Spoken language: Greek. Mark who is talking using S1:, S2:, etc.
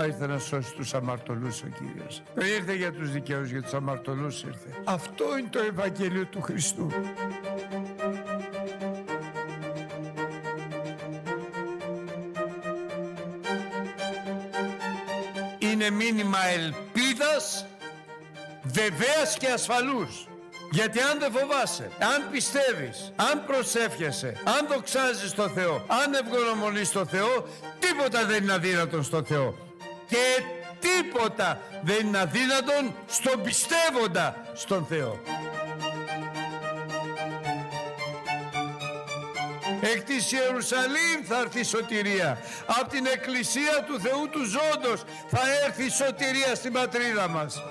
S1: ήρθε να σώσει τους αμαρτωλούς ο Κύριος. Δεν ήρθε για τους δικαίους, για τους αμαρτωλούς ήρθε. Αυτό είναι το Ευαγγέλιο του Χριστού. Είναι μήνυμα ελπίδας, βεβαίας και ασφαλούς. Γιατί αν δεν φοβάσαι, αν πιστεύεις, αν προσεύχεσαι, αν δοξάζεις το Θεό, αν ευγνωμονείς στο Θεό, τίποτα δεν είναι αδύνατον στο Θεό. Και τίποτα δεν είναι αδύνατον στον πιστεύοντα στον Θεό. Εκ της Ιερουσαλήμ θα έρθει η σωτηρία. Από την Εκκλησία του Θεού του Ζώντος θα έρθει η σωτηρία στην πατρίδα μας.